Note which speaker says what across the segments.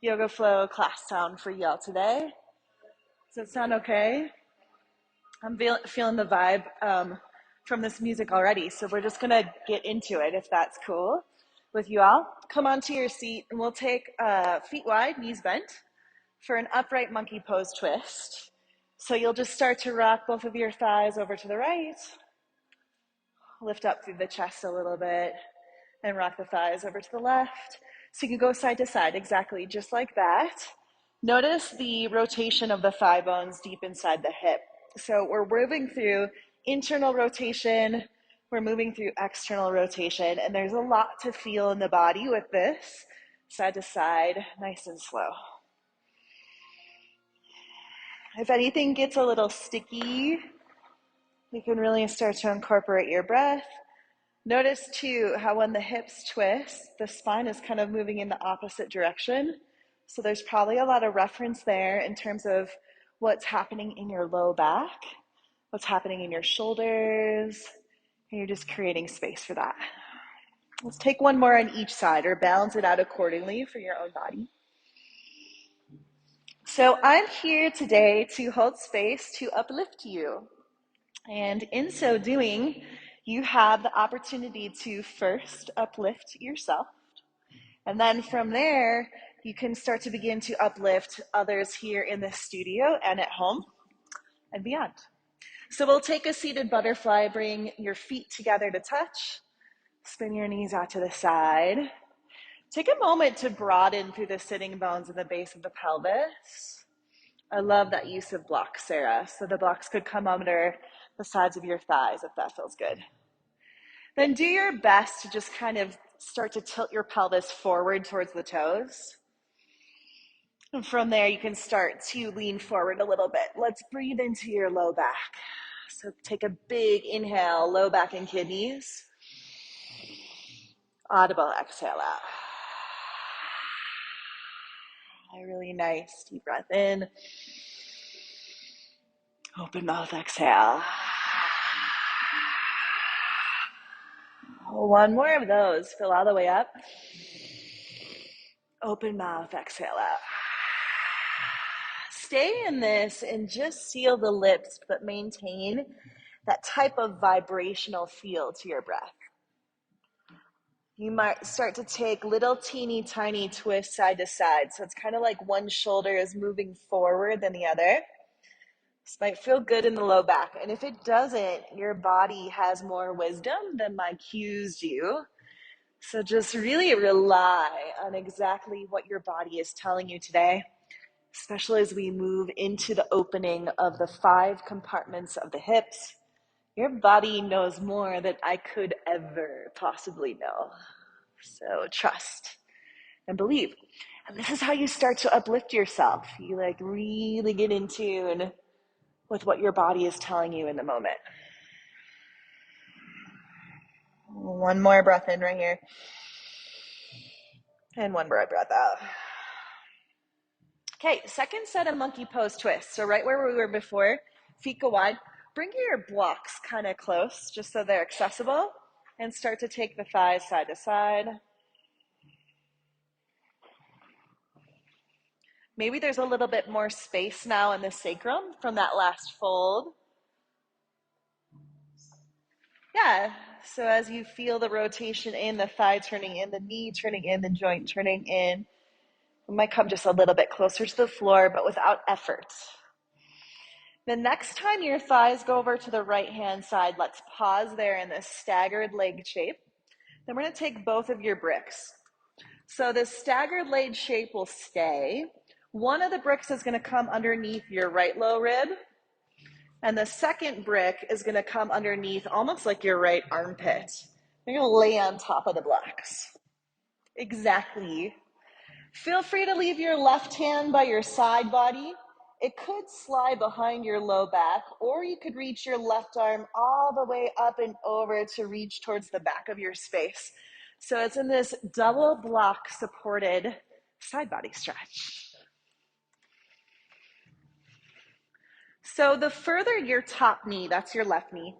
Speaker 1: yoga flow class sound for y'all today? Does it sound okay? I'm feeling the vibe from this music already, so we're just gonna get into it if that's cool with you all. Come onto your seat and we'll take feet wide, knees bent for an upright monkey pose twist. So you'll just start to rock both of your thighs over to the right, lift up through the chest a little bit, and rock the thighs over to the left. So you can go side to side, exactly just like that. Notice the rotation of the thigh bones deep inside the hip. So we're moving through internal rotation, we're moving through external rotation, and there's a lot to feel in the body with this, side to side, nice and slow. If anything gets a little sticky, you can really start to incorporate your breath. Notice too how when the hips twist, the spine is kind of moving in the opposite direction. So there's probably a lot of reference there in terms of what's happening in your low back, what's happening in your shoulders, and you're just creating space for that. Let's take one more on each side or balance it out accordingly for your own body. So I'm here today to hold space to uplift you. And in so doing, you have the opportunity to first uplift yourself. And then from there, you can start to begin to uplift others here in the studio and at home and beyond. So we'll take a seated butterfly, bring your feet together to touch, spin your knees out to the side. Take a moment to broaden through the sitting bones in the base of the pelvis. I love that use of blocks, Sarah. So the blocks could come under the sides of your thighs if that feels good. Then do your best to just kind of start to tilt your pelvis forward towards the toes. And from there, you can start to lean forward a little bit. Let's breathe into your low back. So take a big inhale, low back and kidneys. Audible exhale out. A really nice deep breath in. Open mouth, exhale. One more of those. Fill all the way up. Open mouth, exhale out. Stay in this and just seal the lips, but maintain that type of vibrational feel to your breath. You might start to take little teeny tiny twists side to side. So it's kind of like one shoulder is moving forward than the other. This might feel good in the low back. And if it doesn't, your body has more wisdom than my cues do. So just really rely on exactly what your body is telling you today, especially as we move into the opening of the 5 compartments of the hips. Your body knows more than I could ever possibly know. So trust and believe. And this is how you start to uplift yourself. You like really get in tune with what your body is telling you in the moment. One more breath in right here. And one more breath out. Okay, second set of monkey pose twists. So right where we were before, feet go wide. Bring your blocks kind of close just so they're accessible and start to take the thighs side to side. Maybe there's a little bit more space now in the sacrum from that last fold. Yeah, so as you feel the rotation in, the thigh turning in, the knee turning in, the joint turning in, it might come just a little bit closer to the floor, but without effort. The next time your thighs go over to the right-hand side, let's pause there in this staggered leg shape. Then we're going to take both of your bricks. So this staggered leg shape will stay. One of the bricks is going to come underneath your right low rib, and the second brick is going to come underneath almost like your right armpit. You're going to lay on top of the blocks. Exactly. Feel free to leave your left hand by your side body. It could slide behind your low back, or you could reach your left arm all the way up and over to reach towards the back of your space. So it's in this double block supported side body stretch. So the further your top knee, that's your left knee,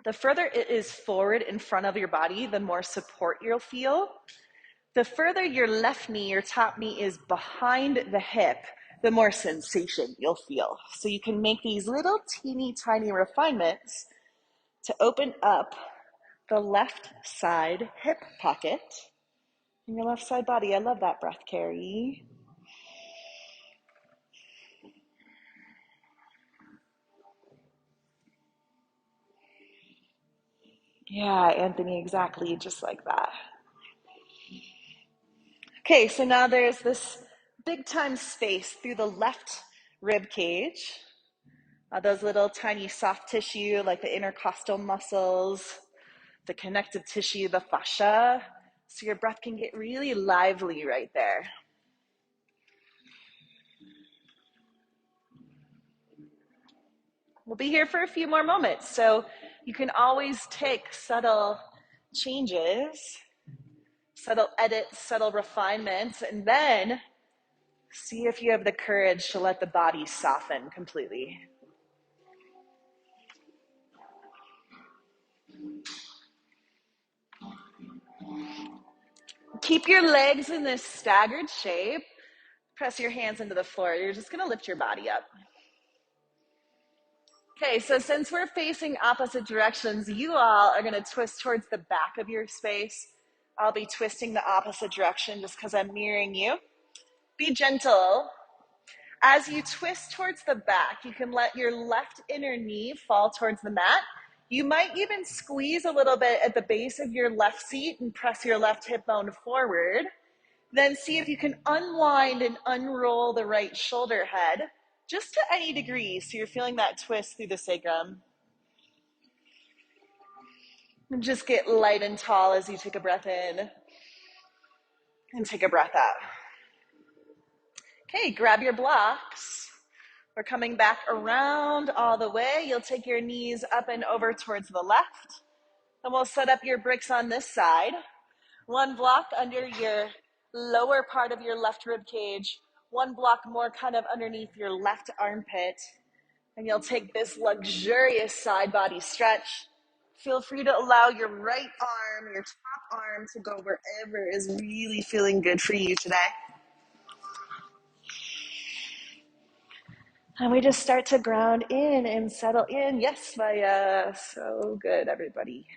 Speaker 1: the further it is forward in front of your body, the more support you'll feel. The further your left knee, your top knee is behind the hip, the more sensation you'll feel. So you can make these little teeny tiny refinements to open up the left side hip pocket in your left side body. I love that breath, Carrie. Yeah, Anthony, exactly, just like that. Okay, so now there's this big time space through the left rib cage. Those little tiny soft tissue like the intercostal muscles, the connective tissue, the fascia. So your breath can get really lively right there. We'll be here for a few more moments. So you can always take subtle changes, subtle edits, subtle refinements, and then see if you have the courage to let the body soften completely. Keep your legs in this staggered shape. Press your hands into the floor. You're just going to lift your body up. Okay, so since we're facing opposite directions, you all are going to twist towards the back of your space. I'll be twisting the opposite direction just because I'm mirroring you. Be gentle. As you twist towards the back, you can let your left inner knee fall towards the mat. You might even squeeze a little bit at the base of your left seat and press your left hip bone forward. Then see if you can unwind and unroll the right shoulder head just to any degree, so you're feeling that twist through the sacrum. And just get light and tall as you take a breath in and take a breath out. Okay, grab your blocks. We're coming back around all the way. You'll take your knees up and over towards the left. And we'll set up your bricks on this side. One block under your lower part of your left rib cage, one block more kind of underneath your left armpit. And you'll take this luxurious side body stretch. Feel free to allow your right arm, your top arm, to go wherever is really feeling good for you today. And we just start to ground in and settle in. Yes, Maya. So good, everybody.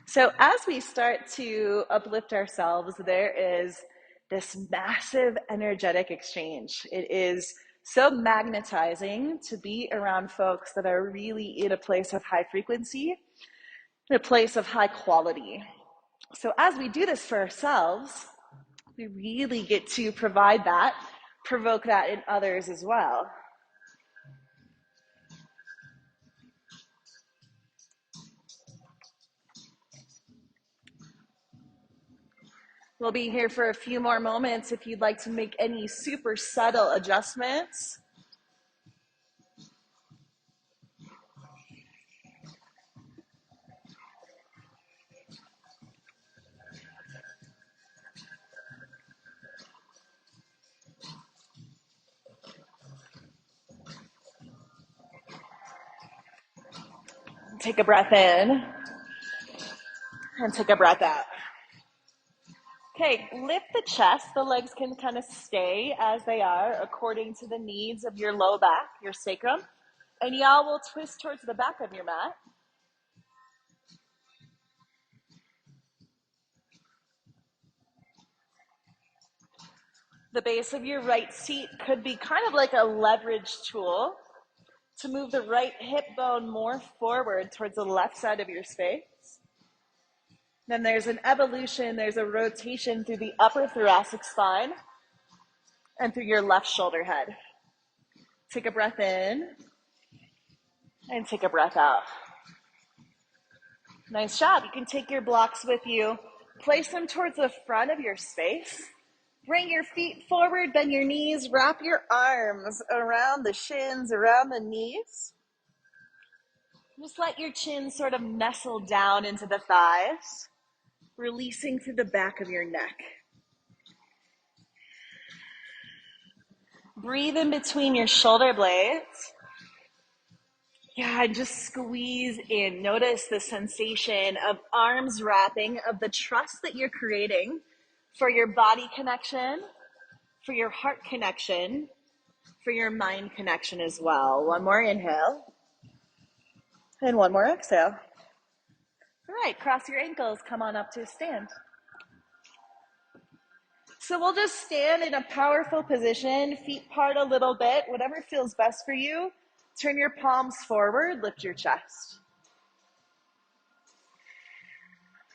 Speaker 1: So as we start to uplift ourselves, there is this massive energetic exchange. It is so magnetizing to be around folks that are really in a place of high frequency, in a place of high quality. So as we do this for ourselves, we really get to provide that, provoke that in others as well. We'll be here for a few more moments if you'd like to make any super subtle adjustments. Take a breath in and take a breath out. Okay, lift the chest. The legs can kind of stay as they are according to the needs of your low back, your sacrum. And y'all will twist towards the back of your mat. The base of your right seat could be kind of like a leverage tool to move the right hip bone more forward towards the left side of your space. Then there's an evolution, there's a rotation through the upper thoracic spine and through your left shoulder head. Take a breath in and take a breath out. Nice job. You can take your blocks with you, place them towards the front of your space. Bring your feet forward, bend your knees, wrap your arms around the shins, around the knees. Just let your chin sort of nestle down into the thighs, releasing through the back of your neck. Breathe in between your shoulder blades. Yeah, and just squeeze in. Notice the sensation of arms wrapping, of the trust that you're creating for your body connection, for your heart connection, for your mind connection as well. One more inhale and one more exhale. All right, cross your ankles, come on up to a stand. So we'll just stand in a powerful position, feet part a little bit, whatever feels best for you. Turn your palms forward, lift your chest.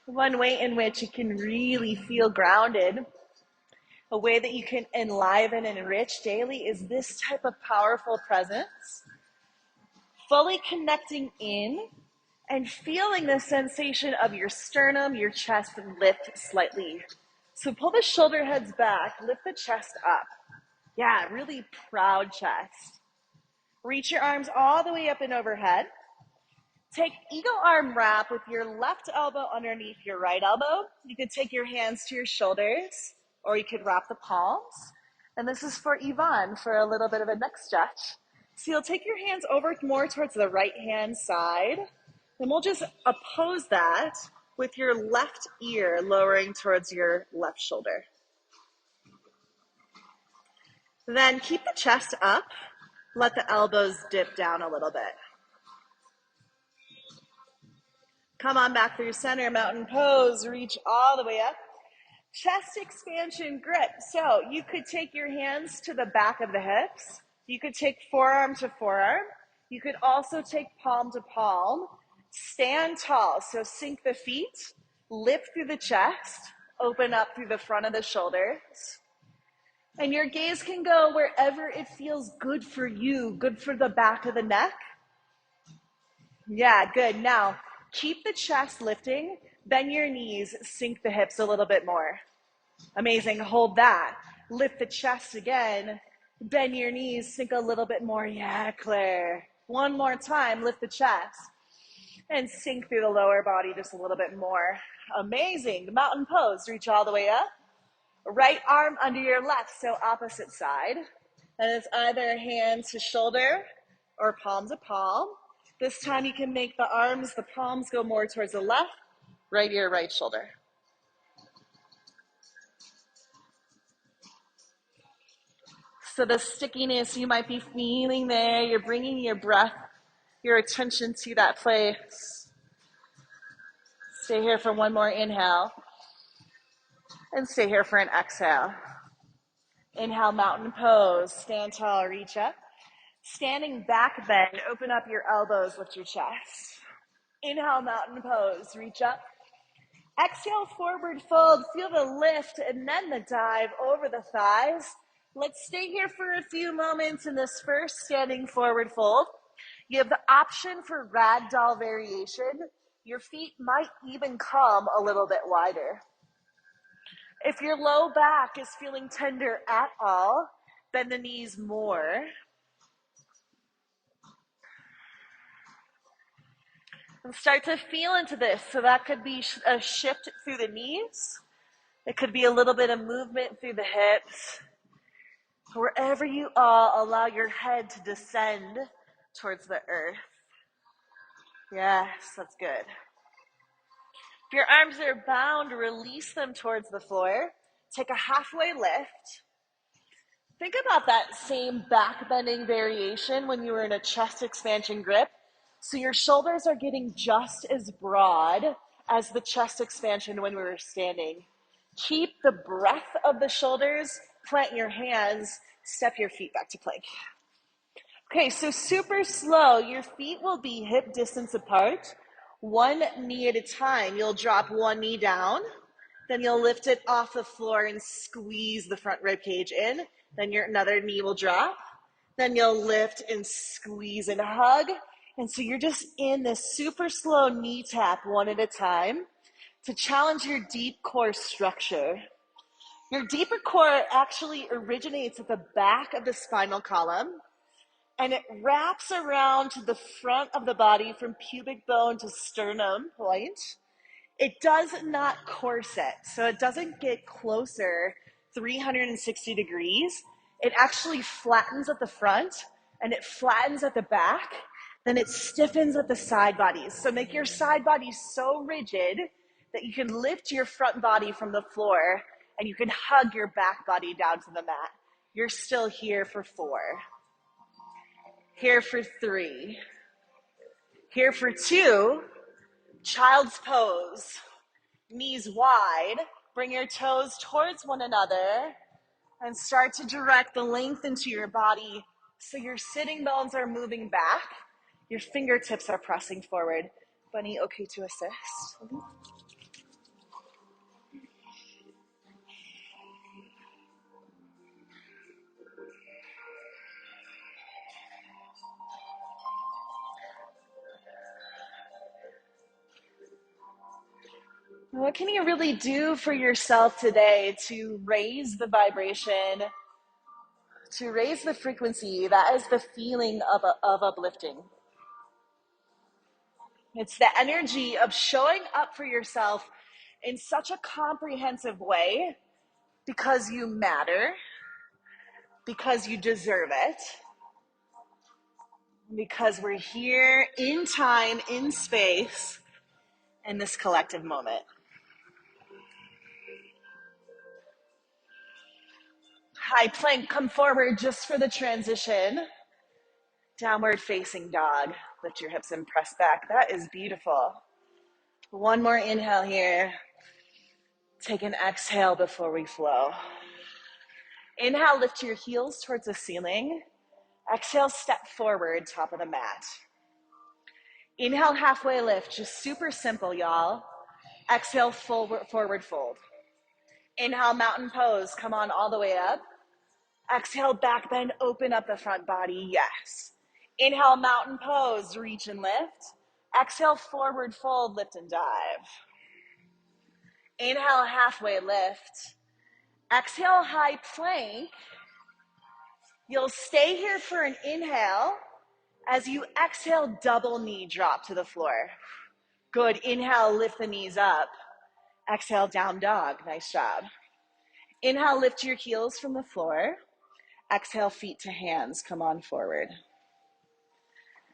Speaker 1: One way in which you can really feel grounded, a way that you can enliven and enrich daily is this type of powerful presence. Fully connecting in and feeling the sensation of your sternum, your chest lift slightly. So pull the shoulder heads back, lift the chest up. Yeah, really proud chest. Reach your arms all the way up and overhead. Take eagle arm wrap with your left elbow underneath your right elbow. You could take your hands to your shoulders, or you could wrap the palms. And this is for Yvonne for a little bit of a neck stretch. So you'll take your hands over more towards the right hand side. And we'll just oppose that with your left ear lowering towards your left shoulder. Then keep the chest up. Let the elbows dip down a little bit. Come on back through center, mountain pose, reach all the way up. Chest expansion grip. So you could take your hands to the back of the hips. You could take forearm to forearm. You could also take palm to palm. Stand tall, so sink the feet, lift through the chest, open up through the front of the shoulders. And your gaze can go wherever it feels good for you, good for the back of the neck. Yeah, good. Now, keep the chest lifting, bend your knees, sink the hips a little bit more. Amazing, hold that. Lift the chest again, bend your knees, sink a little bit more. Yeah, Claire. One more time, lift the chest and sink through the lower body just a little bit more. Amazing, the mountain pose, reach all the way up. Right arm under your left, so opposite side. And it's either hand to shoulder or palm to palm. This time you can make the arms, the palms go more towards the left, right ear, right shoulder. So the stickiness you might be feeling there, you're bringing your breath, your attention to that place. Stay here for one more inhale. And stay here for an exhale. Inhale, mountain pose, stand tall, reach up. Standing back bend, open up your elbows, lift your chest. Inhale, mountain pose, reach up. Exhale, forward fold, feel the lift and then the dive over the thighs. Let's stay here for a few moments in this first standing forward fold. You have the option for ragdoll variation. Your feet might even come a little bit wider. If your low back is feeling tender at all, bend the knees more. And start to feel into this. So that could be a shift through the knees. It could be a little bit of movement through the hips. Wherever you are, allow your head to descend towards the earth. Yes, that's good. If your arms are bound, release them towards the floor. Take a halfway lift. Think about that same back bending variation when you were in a chest expansion grip. So your shoulders are getting just as broad as the chest expansion when we were standing. Keep the breadth of the shoulders, plant your hands, step your feet back to plank. Okay, so super slow. Your feet will be hip distance apart, one knee at a time. You'll drop one knee down, then you'll lift it off the floor and squeeze the front rib cage in. Then your another knee will drop. Then you'll lift and squeeze and hug. And so you're just in this super slow knee tap one at a time to challenge your deep core structure. Your deeper core actually originates at the back of the spinal column, and it wraps around to the front of the body from pubic bone to sternum point. It does not corset, so it doesn't get closer 360 degrees. It actually flattens at the front and it flattens at the back, Then it stiffens at the side bodies. So make your side bodies so rigid that you can lift your front body from the floor and you can hug your back body down to the mat. You're still here for 4. Here for 3. Here for 2. Child's pose. Knees wide. Bring your toes towards one another and start to direct the length into your body so your sitting bones are moving back. Your fingertips are pressing forward. Bunny, okay to assist? What can you really do for yourself today to raise the vibration, to raise the frequency? That is the feeling of uplifting. It's the energy of showing up for yourself in such a comprehensive way because you matter, because you deserve it, because we're here in time, in space, in this collective moment. High plank, come forward just for the transition. Downward facing dog. Lift your hips and press back. That is beautiful. One more inhale here. Take an exhale before we flow. Inhale, lift your heels towards the ceiling. Exhale, step forward, top of the mat. Inhale, halfway lift, just super simple, y'all. Exhale, forward fold. Inhale, mountain pose, come on all the way up. Exhale, back bend, open up the front body, yes. Inhale, mountain pose, reach and lift. Exhale, forward fold, lift and dive. Inhale, halfway lift. Exhale, high plank. You'll stay here for an inhale. As you exhale, double knee drop to the floor. Good, inhale, lift the knees up. Exhale, down dog, nice job. Inhale, lift your heels from the floor. Exhale, feet to hands, come on forward.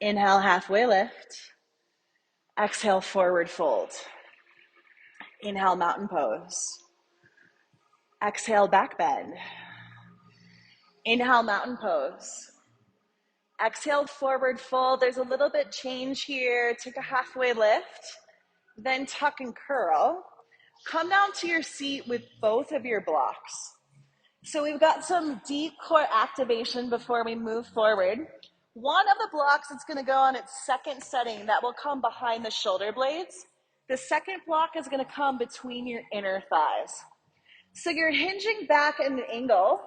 Speaker 1: Inhale, halfway lift. Exhale, forward fold. Inhale, mountain pose. Exhale, back bend. Inhale, mountain pose. Exhale, forward fold. There's a little bit change here. Take a halfway lift. Then tuck and curl. Come down to your seat with both of your blocks. So we've got some deep core activation before we move forward. One of the blocks is going to go on its second setting. That will come behind the shoulder blades. The second block is going to come between your inner thighs. So you're hinging back at an angle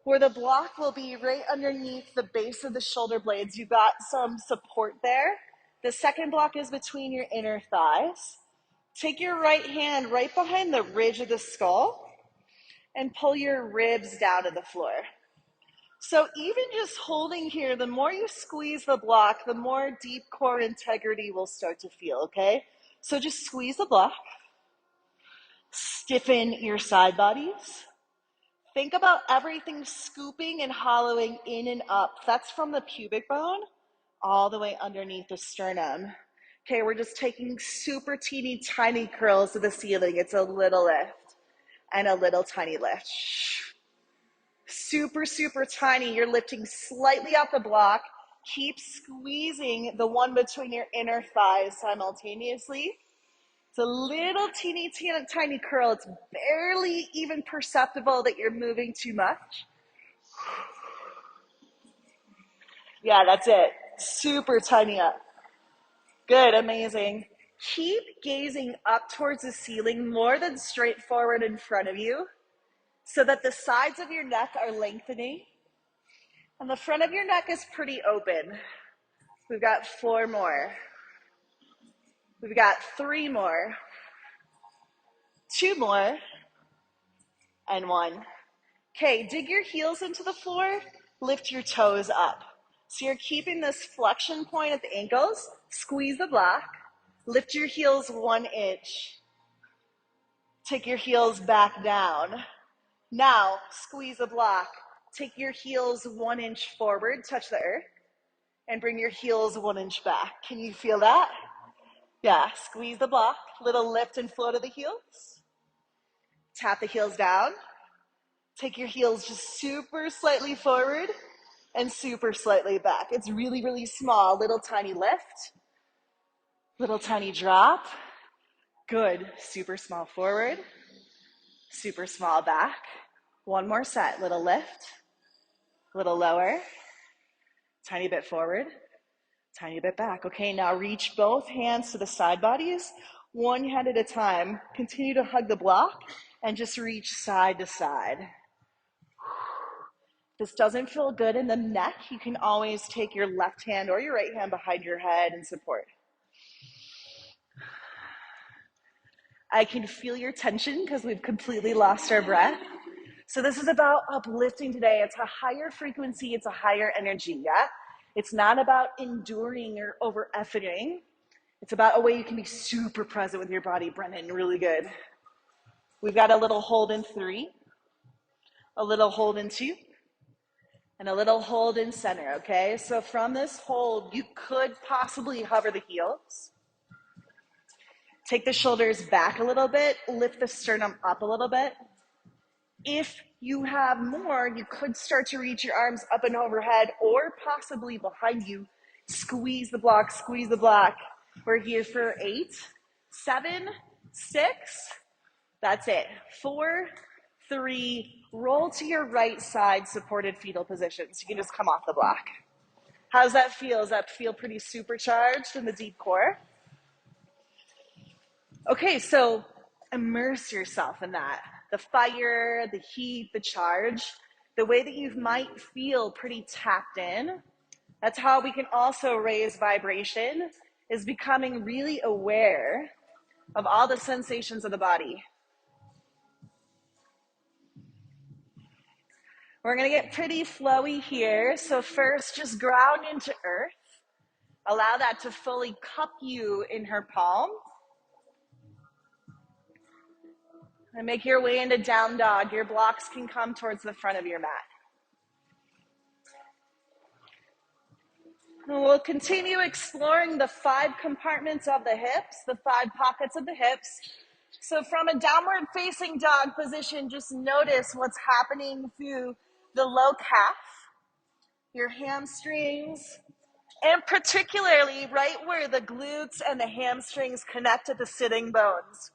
Speaker 1: where the block will be right underneath the base of the shoulder blades. You've got some support there. The second block is between your inner thighs. Take your right hand right behind the ridge of the skull and pull your ribs down to the floor. So even just holding here, the more you squeeze the block, the more deep core integrity will start to feel, okay? So just squeeze the block. Stiffen your side bodies. Think about everything scooping and hollowing in and up. That's from the pubic bone all the way underneath the sternum. Okay, we're just taking super teeny tiny curls to the ceiling. It's a little lift and a little tiny lift. Super, super tiny. You're lifting slightly off the block. Keep squeezing the one between your inner thighs simultaneously. It's a little teeny, tiny curl. It's barely even perceptible that you're moving too much. Yeah, that's it. Super tiny up. Good, amazing. Keep gazing up towards the ceiling more than straight forward in front of you so that the sides of your neck are lengthening and the front of your neck is pretty open. We've got 4 more. We've got 3 more. 2 more. And 1. Okay, dig your heels into the floor. Lift your toes up. So you're keeping this flexion point at the ankles. Squeeze the block. Lift your heels 1 inch. Take your heels back down. Now, squeeze the block. Take your heels 1 inch forward, touch the earth. and bring your heels 1 inch back. Can you feel that? Yeah, squeeze the block, little lift and flow to the heels. Tap the heels down. Take your heels just super slightly forward and super slightly back. It's really, really small, little tiny lift, little tiny drop. Good, super small forward, super small back. One more set, little lift, little lower, tiny bit forward, tiny bit back. Okay, now reach both hands to the side bodies, one hand at a time. Continue to hug the block and just reach side to side. If this doesn't feel good in the neck, you can always take your left hand or your right hand behind your head and support. I can feel your tension because we've completely lost our breath. So this is about uplifting today. It's a higher frequency, it's a higher energy, yeah? It's not about enduring or over-efforting. It's about a way you can be super present with your body, Brennan, really good. We've got a little hold in 3, a little hold in 2, and a little hold in center, okay? So from this hold, you could possibly hover the heels. Take the shoulders back a little bit, lift the sternum up a little bit. If you have more, you could start to reach your arms up and overhead or possibly behind you. Squeeze the block, squeeze the block. We're here for 8, 7, 6. That's it. 4, 3, roll to your right side, supported fetal position. So you can just come off the block. How's that feel? Does that feel pretty supercharged in the deep core? Okay, so immerse yourself in that. The fire, the heat, the charge, the way that you might feel pretty tapped in. That's how we can also raise vibration, is becoming really aware of all the sensations of the body. We're gonna get pretty flowy here. So first, just ground into earth. Allow that to fully cup you in her palm. And make your way into down dog. Your blocks can come towards the front of your mat. And we'll continue exploring the 5 compartments of the hips, the 5 pockets of the hips. So from a downward facing dog position, just notice what's happening through the low calf, your hamstrings, and particularly right where the glutes and the hamstrings connect at the sitting bones.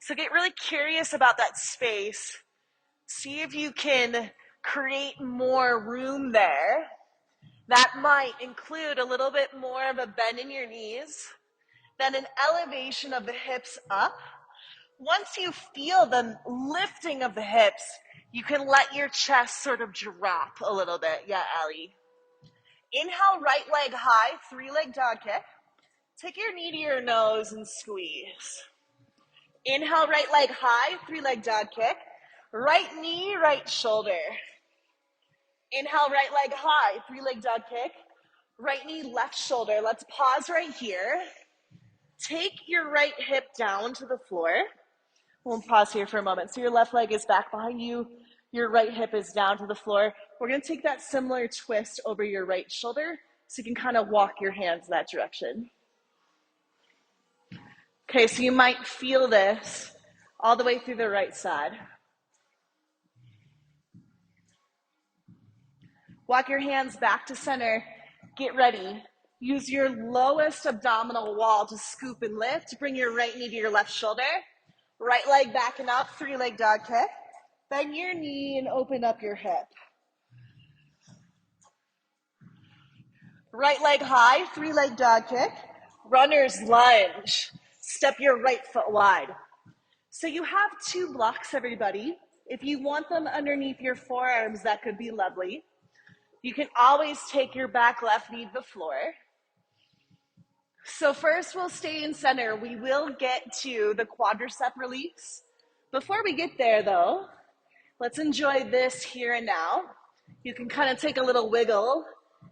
Speaker 1: So get really curious about that space. See if you can create more room there. That might include a little bit more of a bend in your knees, then an elevation of the hips up. Once you feel the lifting of the hips, you can let your chest sort of drop a little bit. Yeah, Allie. Inhale, right leg high, 3-leg dog kick. Take your knee to your nose and squeeze. Inhale, right leg high, 3-leg dog kick. Right knee, right shoulder. Inhale, right leg high, 3-leg dog kick. Right knee, left shoulder. Let's pause right here. Take your right hip down to the floor. We'll pause here for a moment. So your left leg is back behind you. Your right hip is down to the floor. We're going to take that similar twist over your right shoulder so you can kind of walk your hands that direction. Okay, so you might feel this all the way through the right side. Walk your hands back to center. Get ready. Use your lowest abdominal wall to scoop and lift. Bring your right knee to your left shoulder. Right leg backing up, 3-leg dog kick. Bend your knee and open up your hip. Right leg high, 3-leg dog kick. Runner's lunge. Step your right foot wide. So you have 2 blocks, everybody. If you want them underneath your forearms, that could be lovely. You can always take your back left knee to the floor. So first we'll stay in center. We will get to the quadricep release. Before we get there though, let's enjoy this here and now. You can kind of take a little wiggle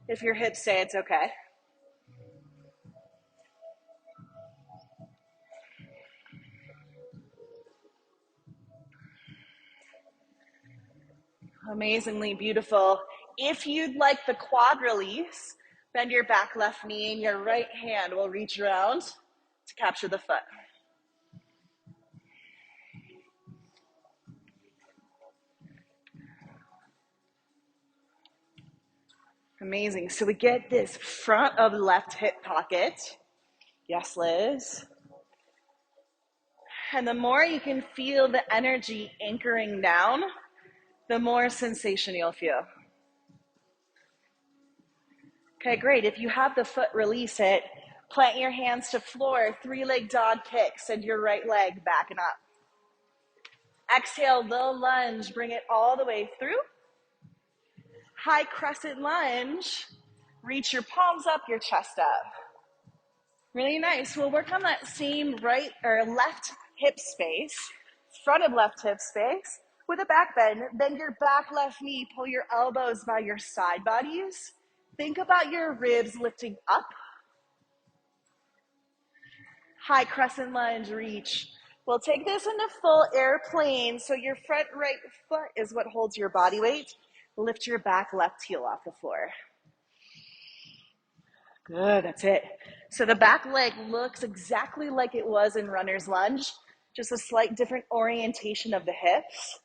Speaker 1: if your hips say it's okay. Amazingly beautiful. If you'd like the quad release, Bend your back left knee and your right hand will reach around to capture the foot. Amazing. So we get this front of left hip pocket. Yes, Liz. And the more you can feel the energy anchoring down, the more sensation you'll feel. Okay, great. If you have the foot, release it. Plant your hands to floor, three-leg dog kick. Send your right leg back and up. Exhale, low lunge. Bring it all the way through. High crescent lunge. Reach your palms up, your chest up. Really nice. We'll work on that same right or left hip space, front of left hip space, with a back bend. Bend your back left knee, pull your elbows by your side bodies. Think about your ribs lifting up. High crescent lunge, reach. We'll take this into full airplane. So your front right foot is what holds your body weight. Lift your back left heel off the floor. Good, that's it. So the back leg looks exactly like it was in runner's lunge, just a slight different orientation of the hips.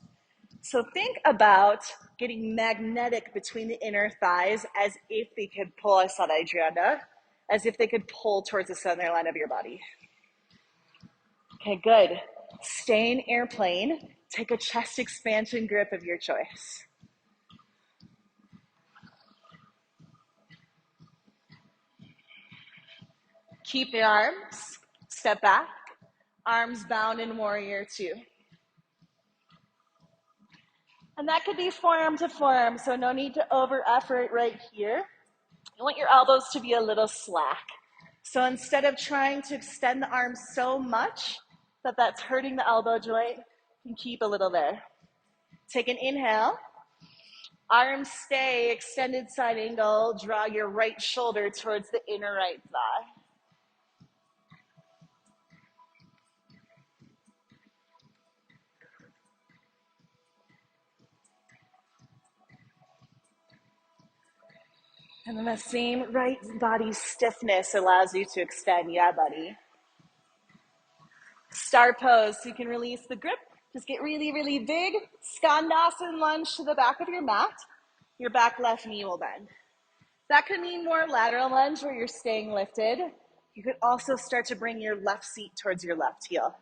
Speaker 1: So think about getting magnetic between the inner thighs as if they could pull us on Adriana, as if they could pull towards the center line of your body. Okay, good. Stay in airplane. Take a chest expansion grip of your choice. Keep the arms, step back, arms bound in warrior two. And that could be forearm to forearm, so no need to over effort right here. You want your elbows to be a little slack. So instead of trying to extend the arms so much that that's hurting the elbow joint, you can keep a little there. Take an inhale. Arms stay, extended side angle. Draw your right shoulder towards the inner right thigh. And then the same right body stiffness allows you to extend. Yeah, buddy. Star pose, so you can release the grip. Just get really, really big. Skandasana lunge to the back of your mat. Your back left knee will bend. That could mean more lateral lunge where you're staying lifted. You could also start to bring your left seat towards your left heel.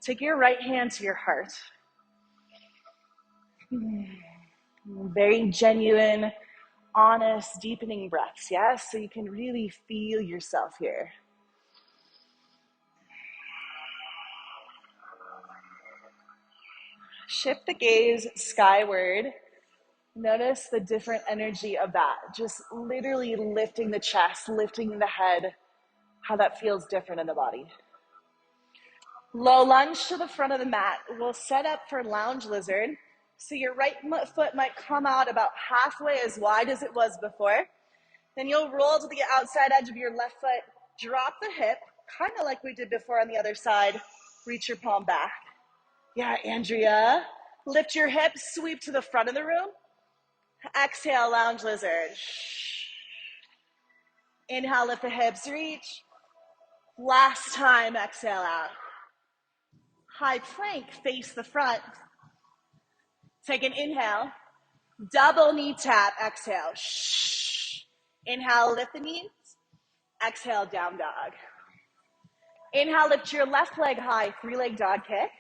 Speaker 1: Take your right hand to your heart. Very genuine, honest, deepening breaths, yes? So you can really feel yourself here. Shift the gaze skyward. Notice the different energy of that. Just literally lifting the chest, lifting the head, how that feels different in the body. Low lunge to the front of the mat. We'll set up for lounge lizard. So your right foot might come out about halfway as wide as it was before. Then you'll roll to the outside edge of your left foot, drop the hip, kind of like we did before on the other side. Reach your palm back. Yeah, Andrea. Lift your hips, sweep to the front of the room. Exhale, lounge lizard. Inhale, lift the hips, reach. Last time, exhale out. High plank, face the front. Take an inhale. Double knee tap, exhale. Inhale, lift the knees. Exhale, down dog. Inhale, lift your left leg high, three-leg dog kick.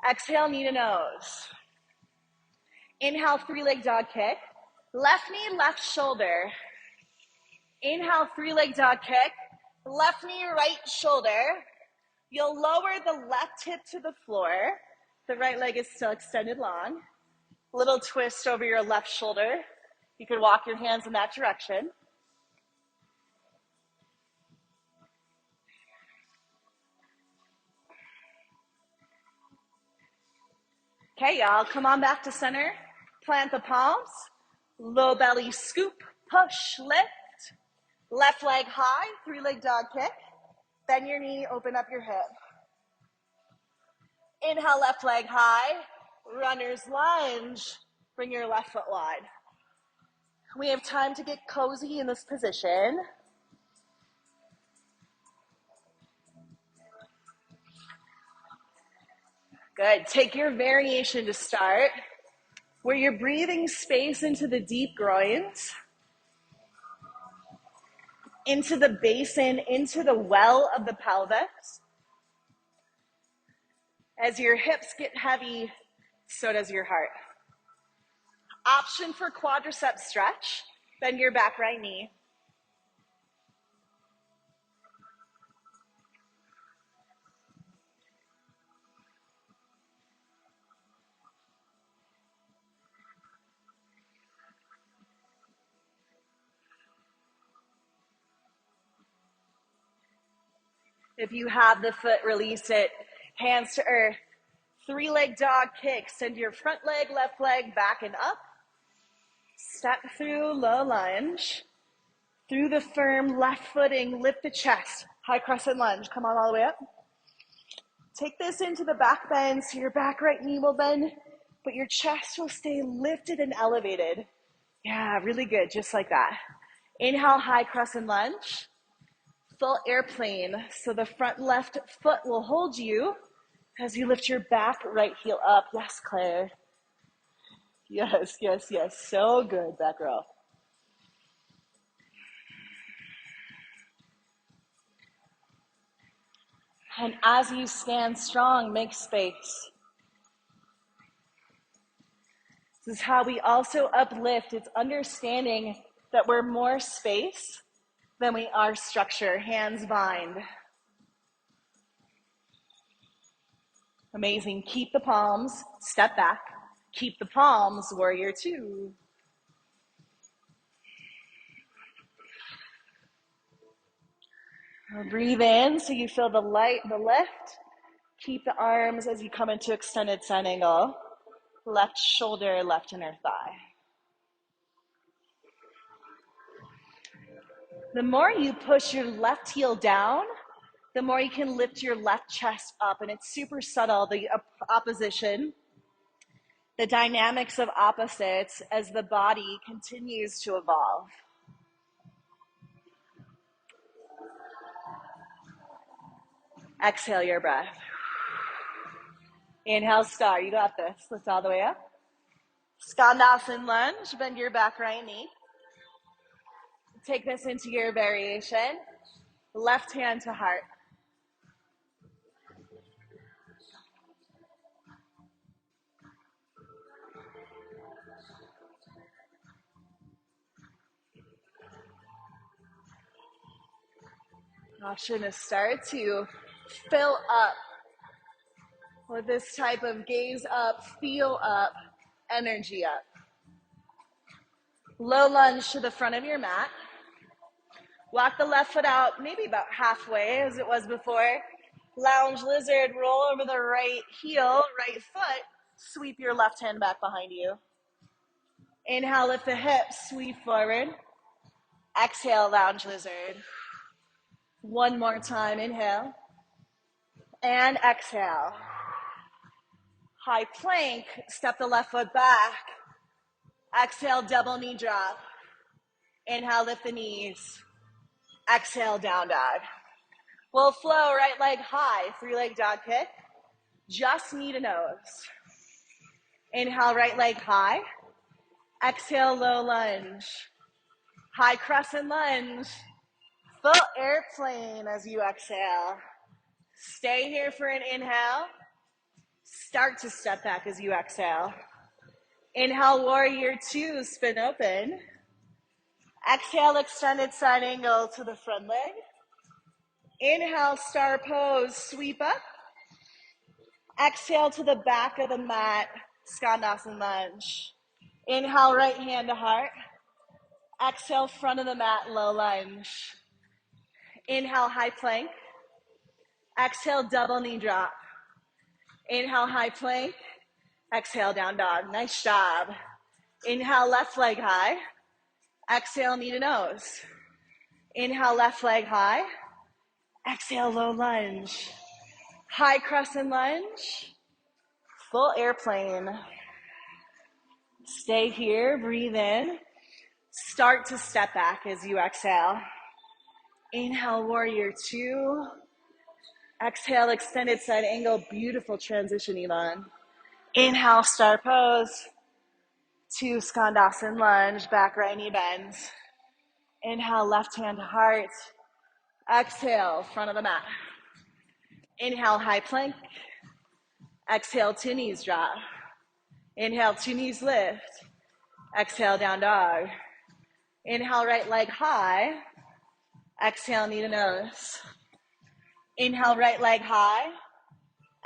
Speaker 1: Exhale, knee to nose. Inhale, three-leg dog kick. Left knee, left shoulder. Inhale, three-leg dog kick. Left knee, right shoulder. You'll lower the left hip to the floor. The right leg is still extended long. Little twist over your left shoulder. You can walk your hands in that direction. Okay, y'all, come on back to center. Plant the palms. Low belly scoop, push, lift. Left leg high, three-leg dog kick. Bend your knee, open up your hip. Inhale, left leg high. Runner's lunge. Bring your left foot wide. We have time to get cozy in this position. Good. Take your variation to start, where you're breathing space into the deep groins, into the basin, into the well of the pelvis. As your hips get heavy, so does your heart. Option for quadricep stretch. Bend your back right knee. If you have the foot, release it. Hands to earth. 3-leg dog kick. Send your front leg, left leg back and up. Step through low lunge. Through the firm left footing, lift the chest. High crescent lunge. Come on all the way up. Take this into the back bend, so your back right knee will bend, but your chest will stay lifted and elevated. Yeah, really good, just like that. Inhale, high crescent lunge. Full airplane, so the front left foot will hold you as you lift your back right heel up. Yes, Claire. Yes, yes, yes. So good, back row. And as you stand strong, make space. This is how we also uplift. It's understanding that we're more space than we are structure. Hands bind. Amazing. Keep the palms. Step back. Keep the palms. Warrior two. Breathe in so you feel the light, the lift. Keep the arms as you come into extended sun angle. Left shoulder, left inner thigh. The more you push your left heel down, the more you can lift your left chest up. And it's super subtle, the opposition, the dynamics of opposites as the body continues to evolve. Exhale your breath. Inhale, star. You got this. Lift all the way up. Skandasana lunge. Bend your back right knee. Take this into your variation. Left hand to heart. Option to start to fill up with this type of gaze up, feel up, energy up. Low lunge to the front of your mat. Walk the left foot out, maybe about halfway as it was before. Lounge lizard, roll over the right heel, right foot. Sweep your left hand back behind you. Inhale, lift the hips, sweep forward. Exhale, lounge lizard. One more time, inhale. And exhale. High plank, step the left foot back. Exhale, double knee drop. Inhale, lift the knees. Exhale, down dog. We'll flow right leg high, 3-leg dog kick. Just knee to nose. Inhale, right leg high. Exhale, low lunge. High crescent lunge. Full airplane as you exhale. Stay here for an inhale. Start to step back as you exhale. Inhale, warrior two, spin open. Exhale, extended side angle to the front leg. Inhale, star pose, sweep up. Exhale to the back of the mat, Skandasana lunge. Inhale, right hand to heart. Exhale, front of the mat, low lunge. Inhale, high plank. Exhale, double knee drop. Inhale, high plank. Exhale, down dog. Nice job. Inhale, left leg high. Exhale, knee to nose. Inhale, left leg high. Exhale, low lunge. High crescent lunge. Full airplane. Stay here, breathe in. Start to step back as you exhale. Inhale, warrior two. Exhale, extended side angle. Beautiful transition, Elon. Inhale, star pose. Two, skandasana lunge. Back right knee bends. Inhale, left hand to heart. Exhale, front of the mat. Inhale, high plank. Exhale, two knees drop. Inhale, two knees lift. Exhale, down dog. Inhale, right leg high. Exhale, knee to nose. Inhale, right leg high.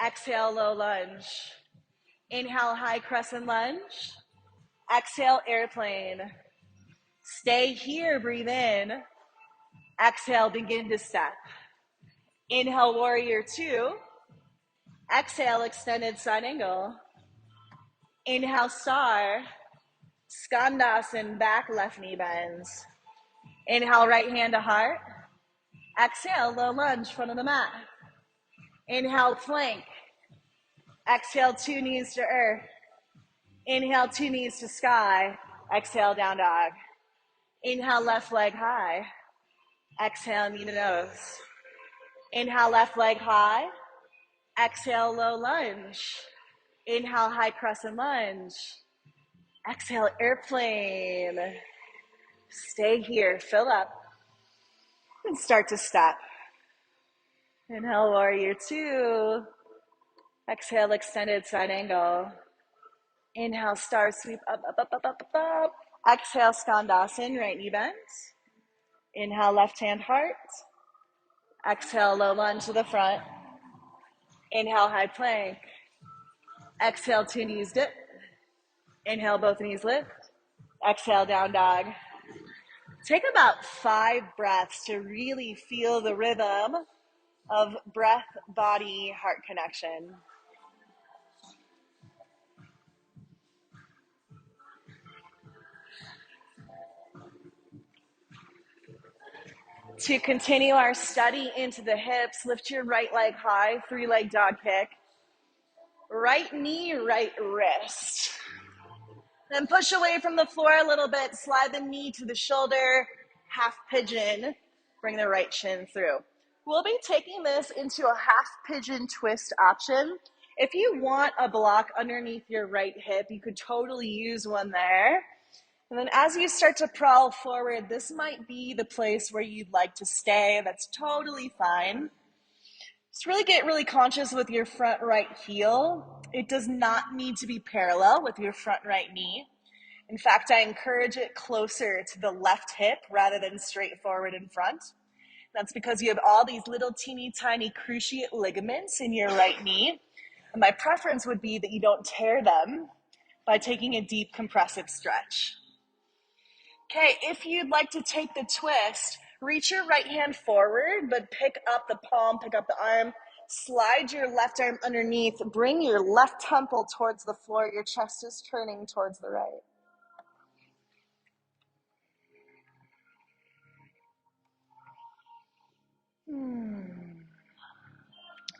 Speaker 1: Exhale, low lunge. Inhale, high crescent lunge. Exhale, airplane. Stay here, breathe in. Exhale, begin to step. Inhale, warrior two. Exhale, extended side angle. Inhale, star. Skandasana, back left knee bends. Inhale, right hand to heart. Exhale, low lunge, front of the mat. Inhale, plank. Exhale, two knees to earth. Inhale, two knees to sky. Exhale, down dog. Inhale, left leg high. Exhale, knee to nose. Inhale, left leg high. Exhale, low lunge. Inhale, high crescent lunge. Exhale, airplane. Stay here, fill up, and start to step. Inhale, warrior two. Exhale, extended side angle. Inhale, star sweep up, up, up, up, up, up, up. Exhale, skandasana, right knee bends. Inhale, left hand heart. Exhale, low lunge to the front. Inhale, high plank. Exhale, two knees dip. Inhale, both knees lift. Exhale, down dog. Take about 5 breaths to really feel the rhythm of breath, body, heart connection. To continue our study into the hips, lift your right leg high, 3-leg dog kick. Right knee, right wrist. Then push away from the floor a little bit, slide the knee to the shoulder, half pigeon, bring the right shin through. We'll be taking this into a half pigeon twist option. If you want a block underneath your right hip, you could totally use one there. And then as you start to crawl forward, this might be the place where you'd like to stay. That's totally fine. Just really get really conscious with your front right heel. It does not need to be parallel with your front right knee. In fact, I encourage it closer to the left hip rather than straight forward in front. That's because you have all these little teeny tiny cruciate ligaments in your right knee. And my preference would be that you don't tear them by taking a deep compressive stretch. Okay, if you'd like to take the twist, reach your right hand forward, but pick up the palm, pick up the arm, slide your left arm underneath, bring your left temple towards the floor, your chest is turning towards the right.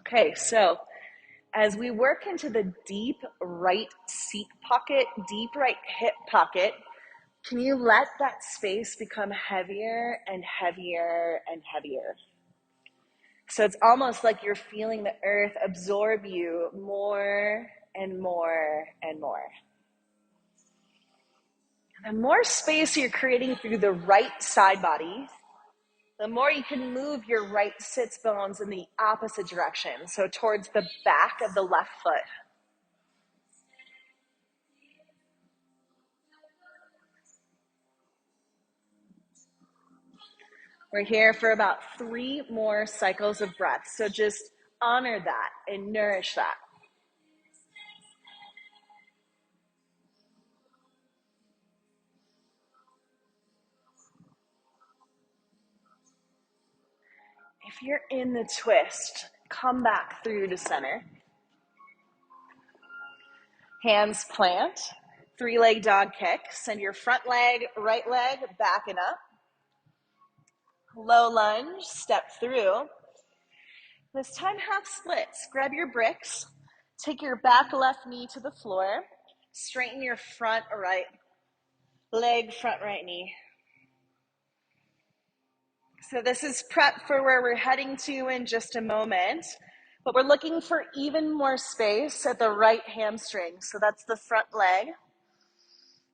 Speaker 1: Okay, so as we work into the deep right seat pocket, deep right hip pocket, can you let that space become heavier and heavier and heavier? So it's almost like you're feeling the earth absorb you more and more and more. And the more space you're creating through the right side body, the more you can move your right sits bones in the opposite direction, so towards the back of the left foot. We're here for about 3 more cycles of breath, so just honor that and nourish that. If you're in the twist, come back through to center. Hands plant, 3-leg dog kick. Send your front leg, right leg back and up. Low lunge, step through. This time half splits. Grab your bricks. Take your back left knee to the floor. Straighten your front right leg, front right knee. So this is prep for where we're heading to in just a moment, but we're looking for even more space at the right hamstring. So that's the front leg.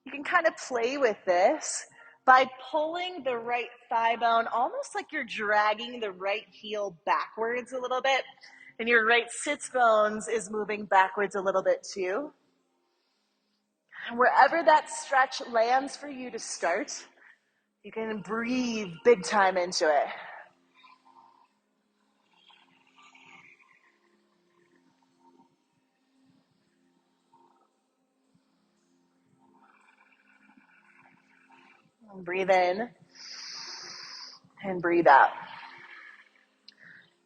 Speaker 1: You can kind of play with this by pulling the right thigh bone, almost like you're dragging the right heel backwards a little bit, and your right sits bones is moving backwards a little bit too. And wherever that stretch lands for you to start, you can breathe big time into it. And breathe in and breathe out.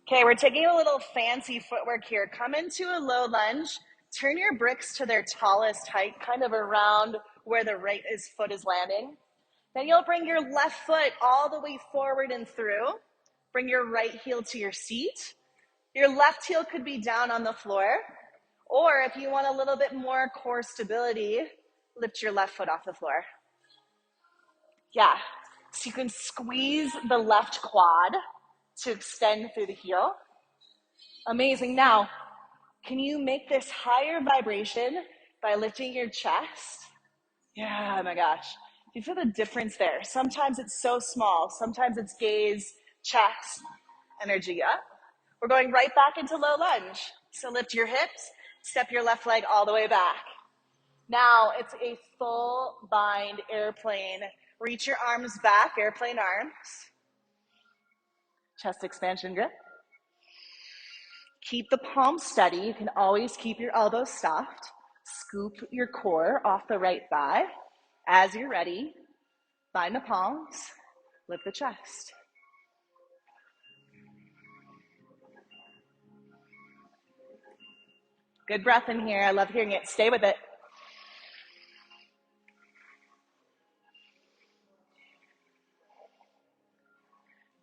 Speaker 1: Okay, we're taking a little fancy footwork here. Come into a low lunge. Turn your bricks to their tallest height, kind of around where the right foot is landing. Then you'll bring your left foot all the way forward and through. Bring your right heel to your seat. Your left heel could be down on the floor. Or if you want a little bit more core stability, lift your left foot off the floor. Yeah, so you can squeeze the left quad to extend through the heel. Amazing. Now, can you make this higher vibration by lifting your chest? Yeah, oh my gosh. Do you feel the difference there? Sometimes it's so small. Sometimes it's gaze, chest, energy up. We're going right back into low lunge. So lift your hips, step your left leg all the way back. Now it's a full bind airplane. Reach your arms back, airplane arms. Chest expansion grip. Keep the palms steady. You can always keep your elbows soft. Scoop your core off the right thigh. As you're ready, bind the palms, lift the chest. Good breath in here. I love hearing it. Stay with it.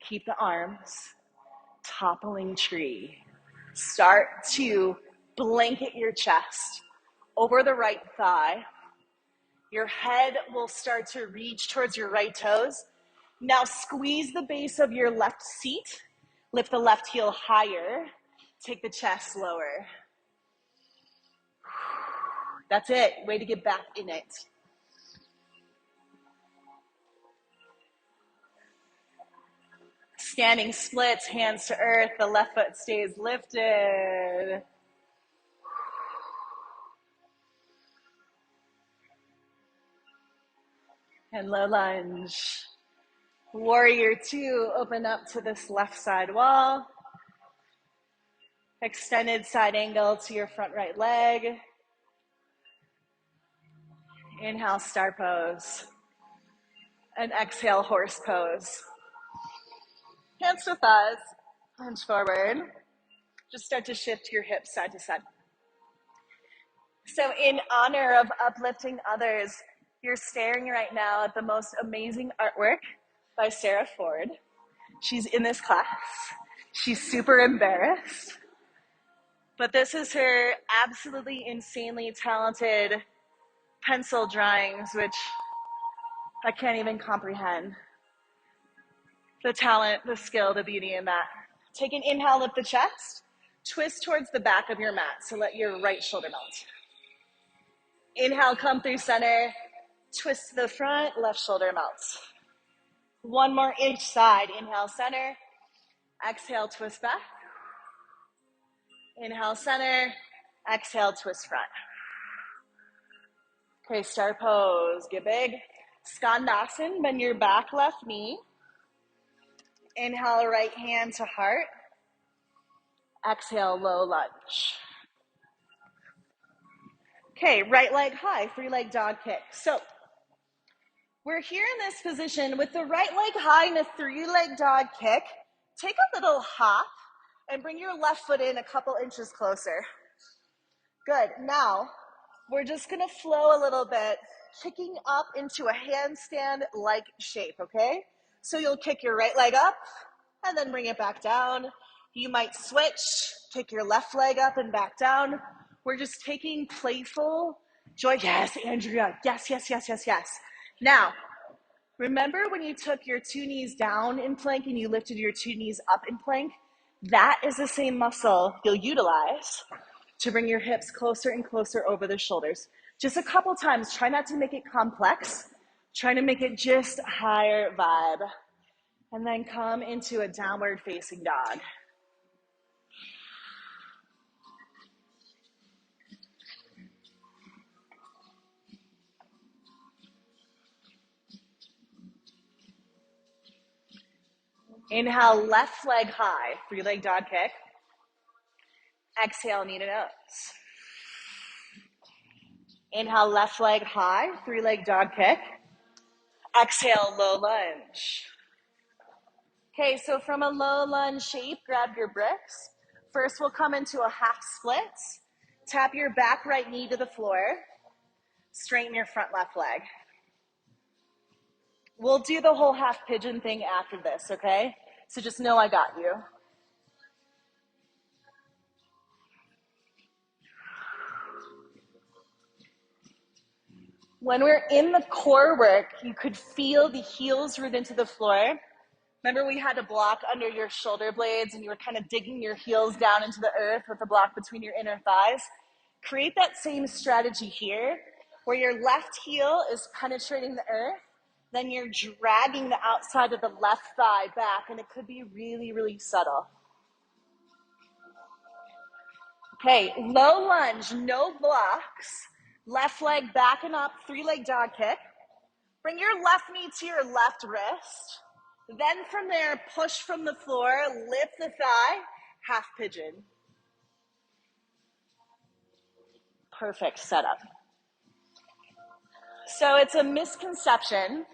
Speaker 1: Keep the arms, toppling tree. Start to blanket your chest over the right thigh. Your head will start to reach towards your right toes. Now squeeze the base of your left seat. Lift the left heel higher. Take the chest lower. That's it. Way to get back in it. Standing splits, hands to earth. The left foot stays lifted. And low lunge. Warrior two, open up to this left side wall. Extended side angle to your front right leg. Inhale, star pose. And exhale, horse pose. Hands to thighs, hunch forward. Just start to shift your hips side to side. So in honor of uplifting others, you're staring right now at the most amazing artwork by Sarah Ford. She's in this class. She's super embarrassed. But this is her absolutely insanely talented pencil drawings, which I can't even comprehend. The talent, the skill, the beauty in that. Take an inhale, lift the chest. Twist towards the back of your mat, so let your right shoulder melt. Inhale, come through center. Twist to the front, left shoulder melts. One more each side. Inhale, center. Exhale, twist back. Inhale, center. Exhale, twist front. Okay, star pose. Get big. Skandasana, bend your back left knee. Inhale, right hand to heart. Exhale, low lunge. Okay, right leg high, three leg dog kick. So we're here in this position with the right leg high and a three leg dog kick. Take a little hop and bring your left foot in a couple inches closer. Good. Now we're just gonna flow a little bit, kicking up into a handstand-like shape, okay? So you'll kick your right leg up and then bring it back down. You might switch, kick your left leg up and back down. We're just taking playful joy. Yes, Andrea. Yes, yes, yes, yes, yes. Now, Remember when you took your two knees down in plank and you lifted your two knees up in plank? That is the same muscle you'll utilize to bring your hips closer and closer over the shoulders. Just a couple times. Try not to make it complex. Try to make it just higher vibe. And then come into a downward facing dog. Inhale, left leg high, three-leg dog kick. Exhale, knee to nose. Inhale, left leg high, three-leg dog kick. Exhale, low lunge. Okay, so from a low lunge shape, grab your bricks. First, we'll come into a half split. Tap your back right knee to the floor. Straighten your front left leg. We'll do the whole half pigeon thing after this, okay? So just know I got you. When we're in the core work, you could feel the heels root into the floor. Remember we had a block under your shoulder blades and you were kind of digging your heels down into the earth with a block between your inner thighs? Create that same strategy here, where your left heel is penetrating the earth, then you're dragging the outside of the left thigh back, and it could be really, really subtle. Okay, low lunge, no blocks. Left leg backing up, three-leg dog kick. Bring your left knee to your left wrist. Then from there, push from the floor, lift the thigh, half pigeon. Perfect setup. So it's a misconception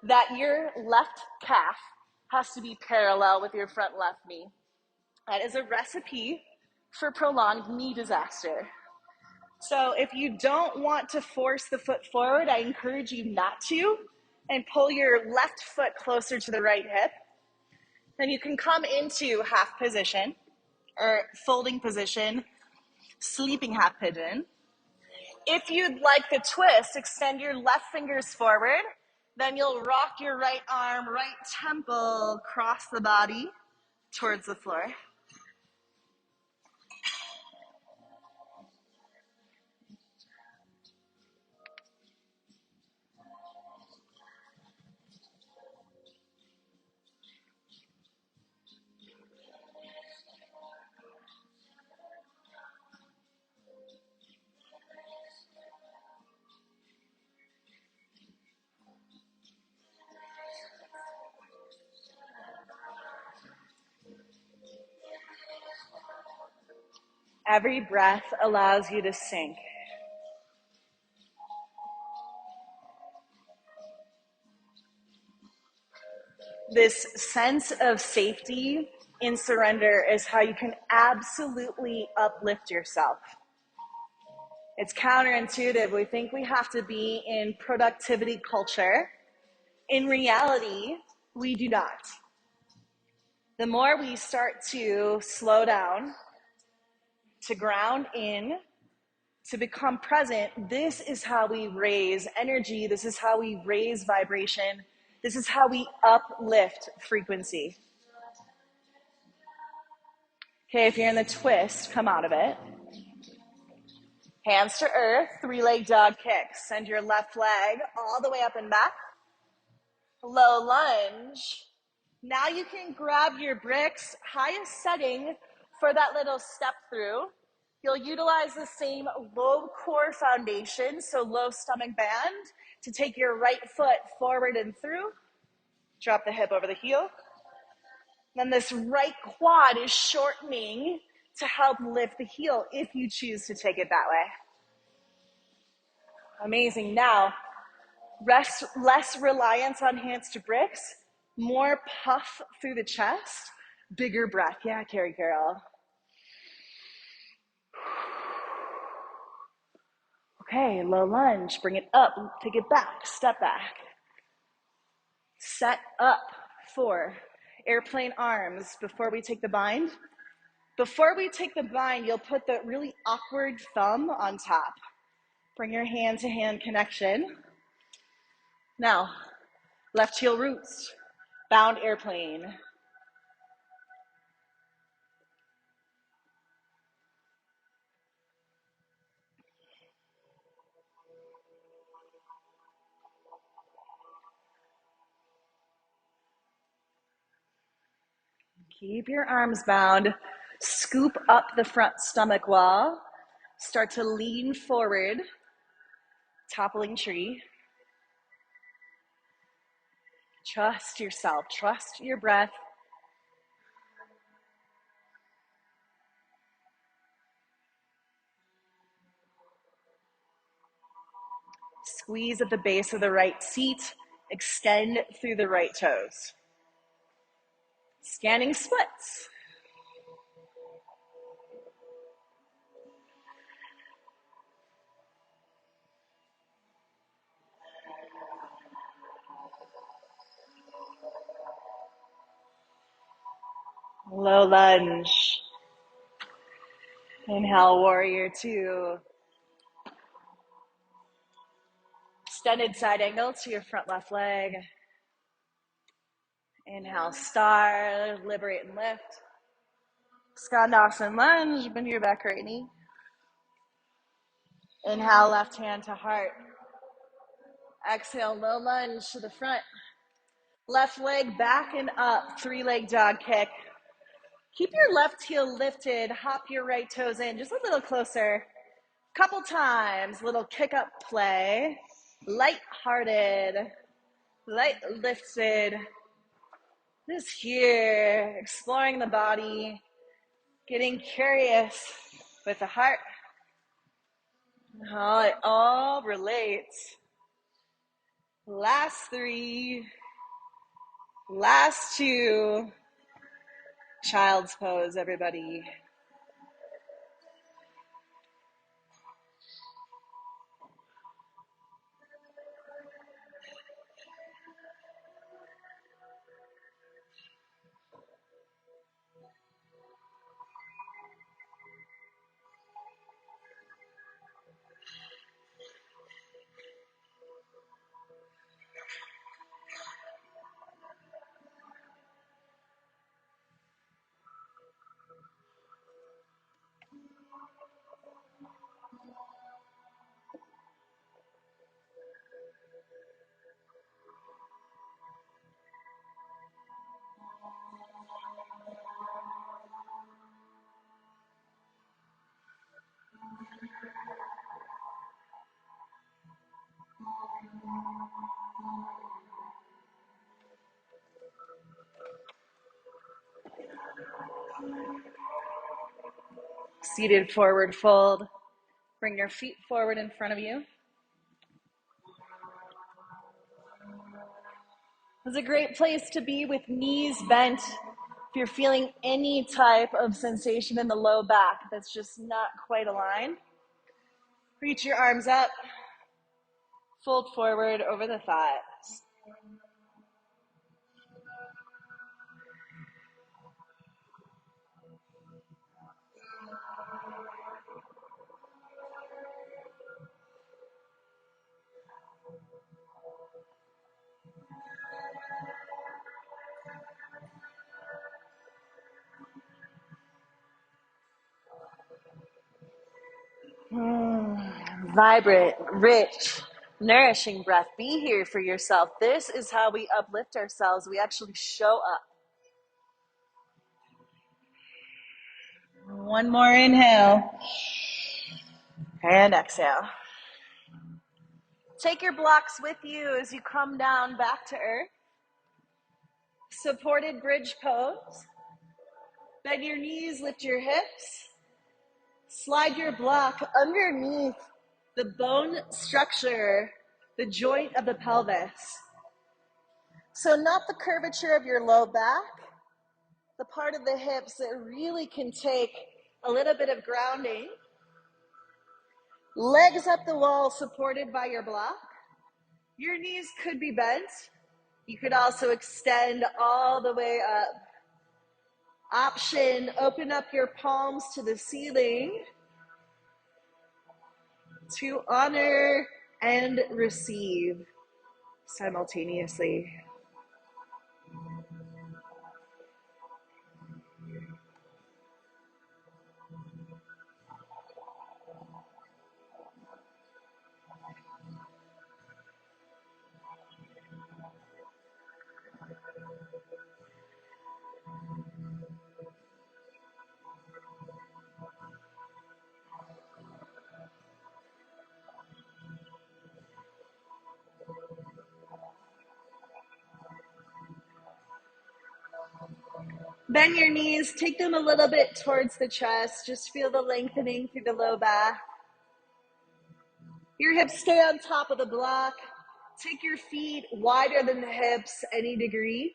Speaker 1: that your left calf has to be parallel with your front left knee. That is a recipe for prolonged knee disaster. So if you don't want to force the foot forward, I encourage you not to, and pull your left foot closer to the right hip. Then you can come into half position, or folding position, sleeping half pigeon. If you'd like the twist, extend your left fingers forward. Then you'll rock your right arm, right temple, cross the body towards the floor. Every breath allows you to sink. This sense of safety in surrender is how you can absolutely uplift yourself. It's counterintuitive. We think we have to be in productivity culture. In reality, we do not. The more we start to slow down, to ground in, to become present, this is how we raise energy. This is how we raise vibration. This is how we uplift frequency. Okay, if you're in the twist, come out of it. Hands to earth, three-leg dog kick. Send your left leg all the way up and back. Low lunge. Now you can grab your bricks, highest setting for that little step through. You'll utilize the same low core foundation, so low stomach band, to take your right foot forward and through. Drop the hip over the heel. Then this right quad is shortening to help lift the heel if you choose to take it that way. Amazing. Now, less reliance on hands to bricks, more puff through the chest, bigger breath. Yeah, Carol. Okay, low lunge, bring it up, take it back, step back. Set up for airplane arms before we take the bind. Before we take the bind, you'll put the really awkward thumb on top. Bring your hand-to-hand connection. Now, Left heel roots, bound airplane. Keep your arms bound. Scoop up the front stomach wall. Start to lean forward. Toppling tree. Trust yourself. Trust your breath. Squeeze at the base of the right seat. Extend through the right toes. Scanning splits. Low lunge. Inhale, warrior two. Extended side angle to your front left leg. Inhale, star, liberate and lift. Skandasana lunge, bend your back right knee. Inhale, left hand to heart. Exhale, low lunge to the front. Left leg back and up, three-leg dog kick. Keep your left heel lifted, hop your right toes in, just a little closer. Couple times, little kick up play. Light-hearted, light lifted. Just here, exploring the body, getting curious with the heart. How it all relates. Last three, last two. Child's pose, everybody. Seated forward fold. Bring your feet forward in front of you. It's a great place to be with knees bent. If you're feeling any type of sensation in the low back that's just not quite aligned, reach your arms up, fold forward over the thighs. Vibrant, rich, nourishing breath. Be here for yourself. This is how we uplift ourselves. We actually show up. One more inhale. And exhale. Take your blocks with you as you come down back to earth. Supported bridge pose. Bend your knees, lift your hips. Slide your block underneath the bone structure, the joint of the pelvis. So not the curvature of your low back, the part of the hips that really can take a little bit of grounding. Legs up the wall supported by your block. Your knees could be bent. You could also extend all the way up. Option, open up your palms to the ceiling to honor and receive. simultaneously. Bend your knees, take them a little bit towards the chest. Just feel the lengthening through the low back. Your hips stay on top of the block. Take your feet wider than the hips, any degree.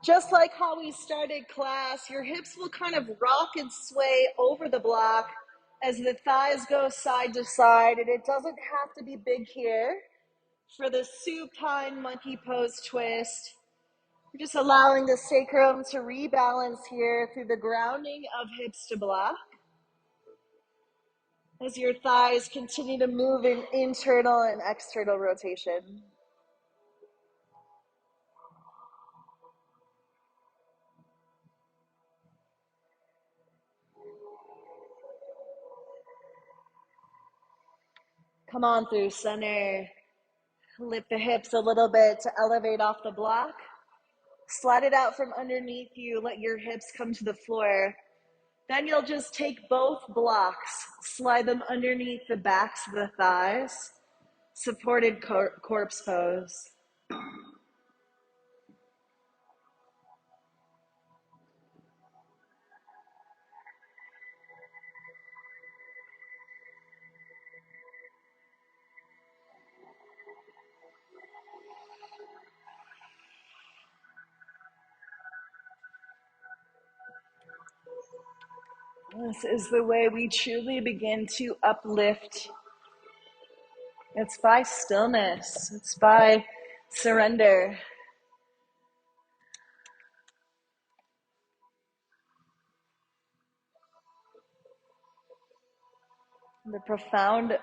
Speaker 1: Just like how we started class, your hips will kind of rock and sway over the block as the thighs go side to side, and it doesn't have to be big here. For the supine monkey pose twist, we're just allowing the sacrum to rebalance here through the grounding of hips to block. As your thighs continue to move in internal and external rotation. Come on through center. Lift the hips a little bit to elevate off the block. Slide it out from underneath you. Let your hips come to the floor. Then you'll just take both blocks, slide them underneath the backs of the thighs. Supported corpse pose. This is the way we truly begin to uplift. It's by stillness. It's by surrender. The profound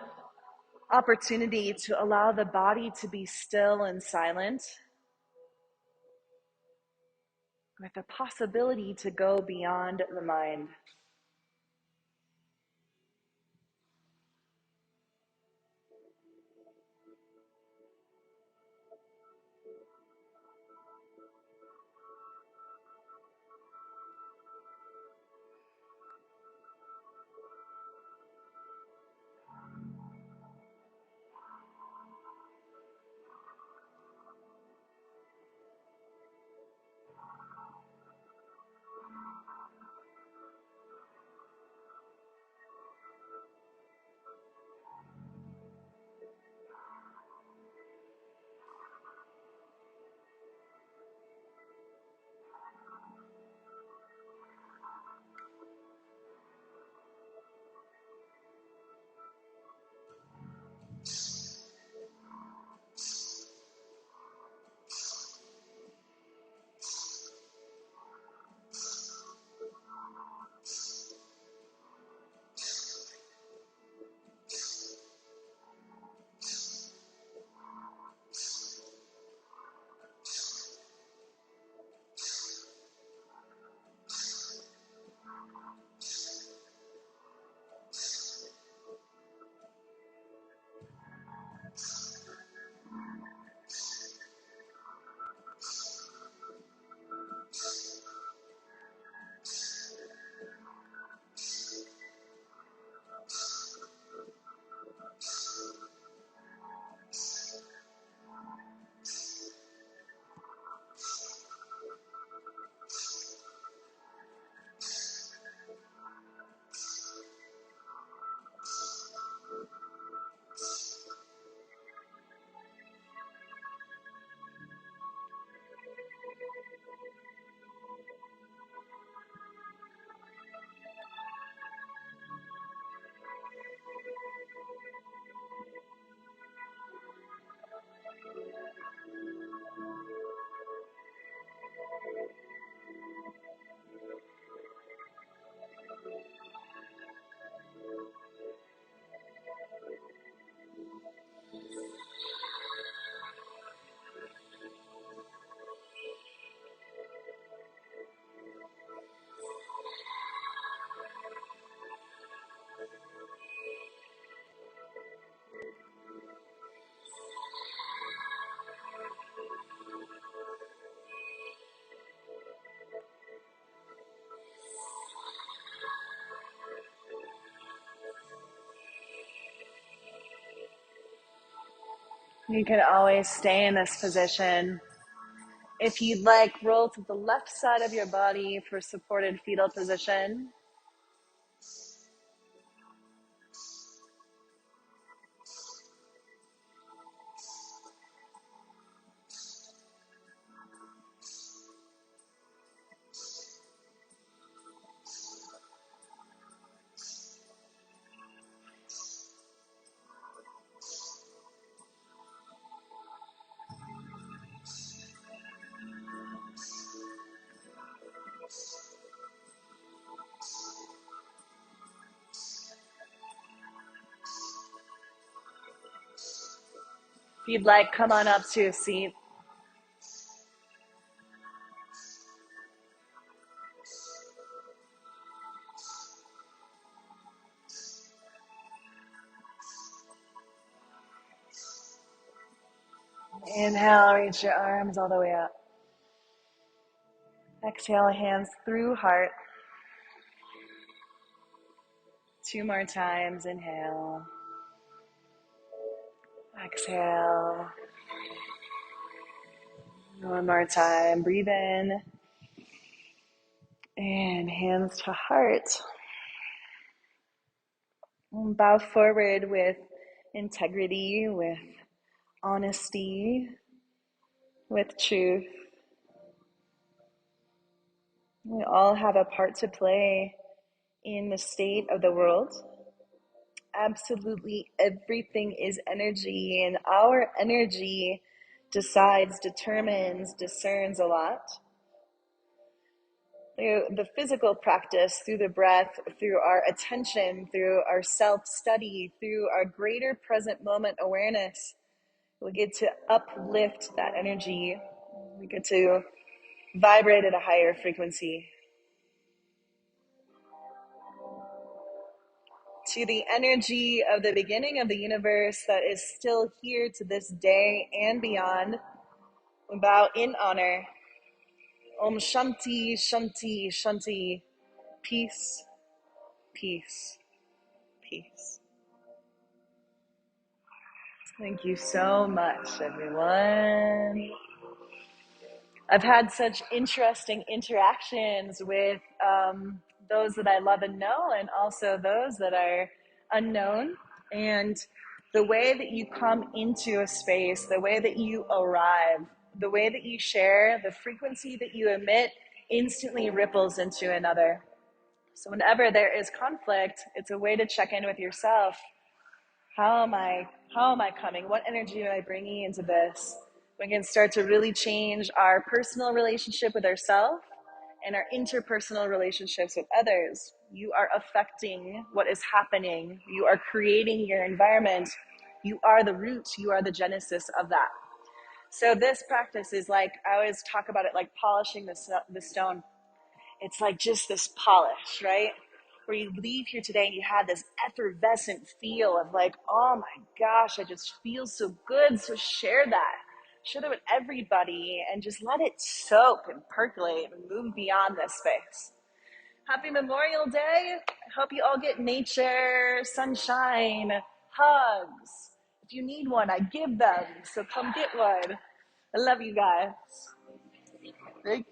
Speaker 1: opportunity to allow the body to be still and silent, with the possibility to go beyond the mind. You can always stay in this position. If you'd like, roll to the left side of your body for supported fetal position. If you'd like, come on up to a seat. Inhale, reach your arms all the way up. Exhale, hands through heart. 2 more times, inhale. Exhale. 1 more time, breathe in. And hands to heart. And bow forward with integrity, with honesty, with truth. We all have a part to play in the state of the world. Absolutely everything is energy, and our energy decides, determines, discerns a lot. Through the physical practice, through the breath, through our attention, through our self-study, through our greater present moment awareness, we get to uplift that energy. We get to vibrate at a higher frequency. To the energy of the beginning of the universe that is still here to this day and beyond, we bow in honor. Om Shanti, Shanti, Shanti. Peace, peace, peace. Thank you so much, everyone. I've had such interesting interactions with those that I love and know, and also those that are unknown. And the way that you come into a space, the way that you arrive, the way that you share, the frequency that you emit instantly ripples into another. So whenever there is conflict, it's a way to check in with yourself. How am I coming? What energy am I bringing into this? We can start to really change our personal relationship with ourselves and our interpersonal relationships with others. You are affecting what is happening. You are creating your environment. You are the root. You are the genesis of that. So this practice is like, I always talk about it like polishing the stone. It's like just this polish, right? Where you leave here today and you have this effervescent feel of like, oh my gosh, I just feel so good. So share that. Share that with everybody and just let it soak and percolate and move beyond this space. Happy Memorial Day. I hope you all get nature, sunshine, hugs. If you need one, I give them. So come get one. I love you guys. Thank you.